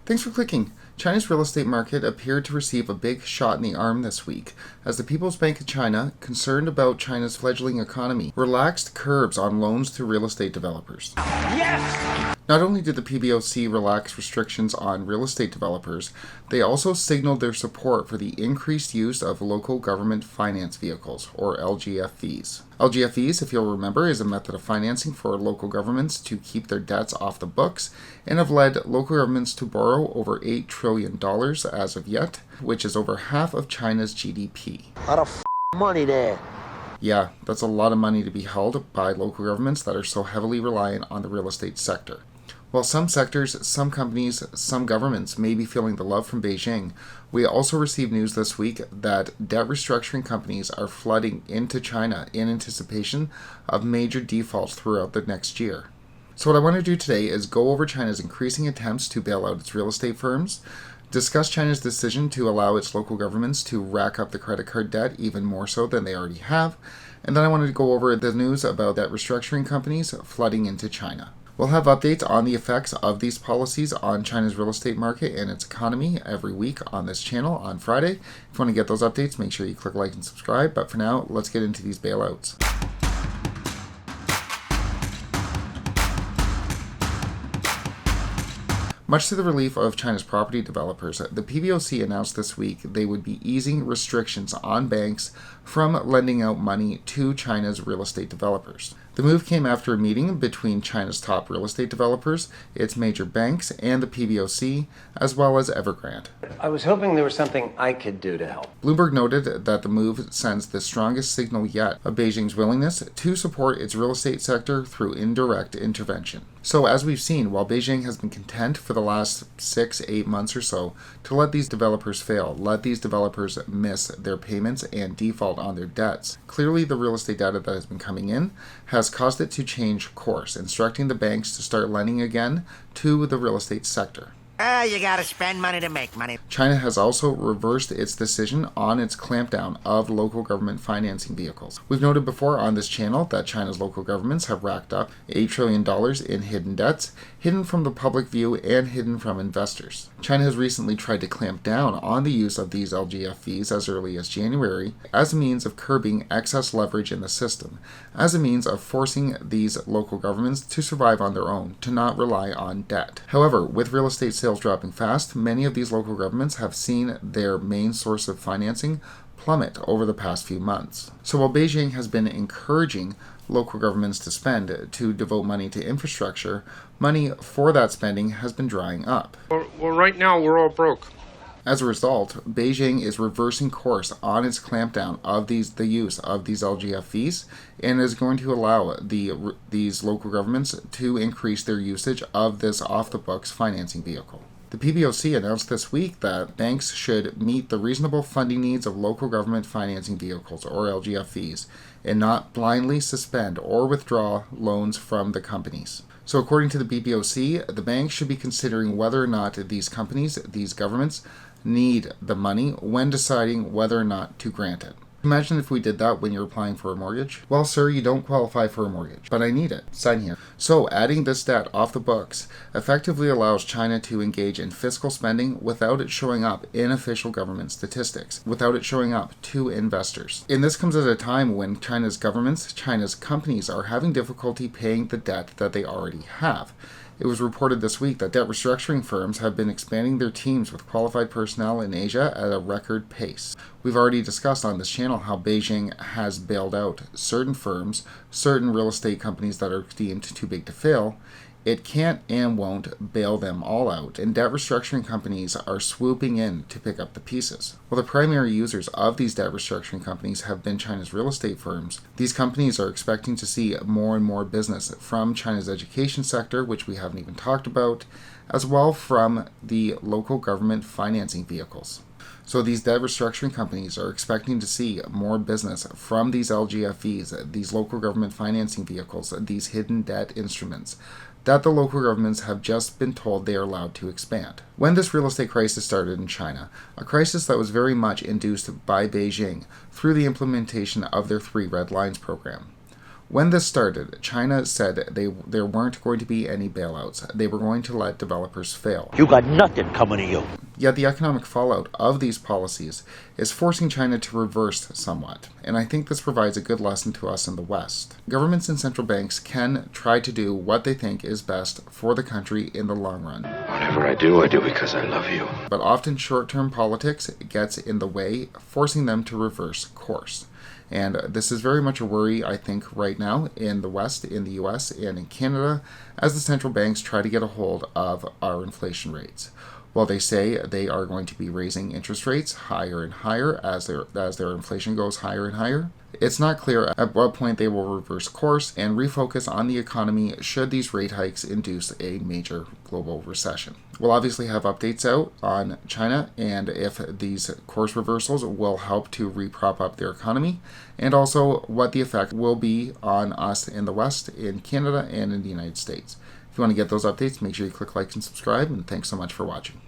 Thanks for clicking. China's real estate market appeared to receive a big shot in the arm this week as the People's Bank of China, concerned about China's fledgling economy, relaxed curbs on loans to real estate developers. Yes! Not only did the PBOC relax restrictions on real estate developers, they also signaled their support for the increased use of local government finance vehicles, or LGFVs. LGFVs, if you'll remember, is a method of financing for local governments to keep their debts off the books and have led local governments to borrow over $8 trillion as of yet, which is over half of China's GDP. A lot of money there. Yeah, that's a lot of money to be held by local governments that are so heavily reliant on the real estate sector. While some sectors, some companies, some governments may be feeling the love from Beijing, we also received news this week that debt restructuring companies are flooding into China in anticipation of major defaults throughout the next year. So what I want to do today is go over China's increasing attempts to bail out its real estate firms, discuss China's decision to allow its local governments to rack up the credit card debt even more so than they already have, and then I wanted to go over the news about debt restructuring companies flooding into China. We'll have updates on the effects of these policies on China's real estate market and its economy every week on this channel on Friday. If you want to get those updates, make sure you click like and subscribe. But for now, let's get into these bailouts. Much to the relief of China's property developers, the PBOC announced this week they would be easing restrictions on banks from lending out money to China's real estate developers. The move came after a meeting between China's top real estate developers, its major banks, and the PBOC, as well as Evergrande. I was hoping there was something I could do to help. Bloomberg noted that the move sends the strongest signal yet of Beijing's willingness to support its real estate sector through indirect intervention. So as we've seen, while Beijing has been content for the last 6-8 months or so to let these developers fail, let these developers miss their payments and default on their debts, clearly the real estate data that has been coming in has caused it to change course, instructing the banks to start lending again to the real estate sector. You gotta spend money to make money. China has also reversed its decision on its clampdown of local government financing vehicles. We've noted before on this channel that China's local governments have racked up $8 trillion in hidden debts, hidden from the public view and hidden from investors. China has recently tried to clamp down on the use of these LGFVs as early as January as a means of curbing excess leverage in the system, as a means of forcing these local governments to survive on their own, to not rely on debt. However, with real estate sales dropping fast, many of these local governments have seen their main source of financing plummet over the past few months. So while Beijing has been encouraging local governments to spend to devote money to infrastructure, money for that spending has been drying up. Well, right now we're all broke. As a result, Beijing is reversing course on its clampdown of the use of these LGFVs and is going to allow these local governments to increase their usage of this off-the-books financing vehicle. The PBOC announced this week that banks should meet the reasonable funding needs of local government financing vehicles, or LGFVs, and not blindly suspend or withdraw loans from the companies. So according to the PBOC, the banks should be considering whether or not these companies, these governments, need the money when deciding whether or not to grant it. Imagine if we did that when you're applying for a mortgage. Well, sir, you don't qualify for a mortgage, but I need it. Sign here. So adding this debt off the books effectively allows China to engage in fiscal spending without it showing up in official government statistics, without it showing up to investors. And this comes at a time when China's governments, China's companies are having difficulty paying the debt that they already have. It was reported this week that debt restructuring firms have been expanding their teams with qualified personnel in Asia at a record pace. We've already discussed on this channel how Beijing has bailed out certain firms, certain real estate companies that are deemed too big to fail. It can't and won't bail them all out, and debt restructuring companies are swooping in to pick up the pieces. While the primary users of these debt restructuring companies have been China's real estate firms, these companies are expecting to see more and more business from China's education sector, which we haven't even talked about, as well from the local government financing vehicles. So these debt restructuring companies are expecting to see more business from these LGFVs, these local government financing vehicles, these hidden debt instruments that the local governments have just been told they are allowed to expand. When this real estate crisis started in China, a crisis that was very much induced by Beijing through the implementation of their 3 Red Lines program. When this started, China said there weren't going to be any bailouts. They were going to let developers fail. You got nothing coming to you. Yet the economic fallout of these policies is forcing China to reverse somewhat, and I think this provides a good lesson to us in the West. Governments and central banks can try to do what they think is best for the country in the long run. Whatever I do because I love you. But often short-term politics gets in the way, forcing them to reverse course. And this is very much a worry, I think, right now in the West, in the US, and in Canada, as the central banks try to get a hold of our inflation rates. While they say they are going to be raising interest rates higher and higher as their inflation goes higher and higher, it's not clear at what point they will reverse course and refocus on the economy should these rate hikes induce a major global recession. We'll obviously have updates out on China and if these course reversals will help to reprop up their economy, and also what the effect will be on us in the West, in Canada, and in the United States. If you want to get those updates, make sure you click like and subscribe, and thanks so much for watching.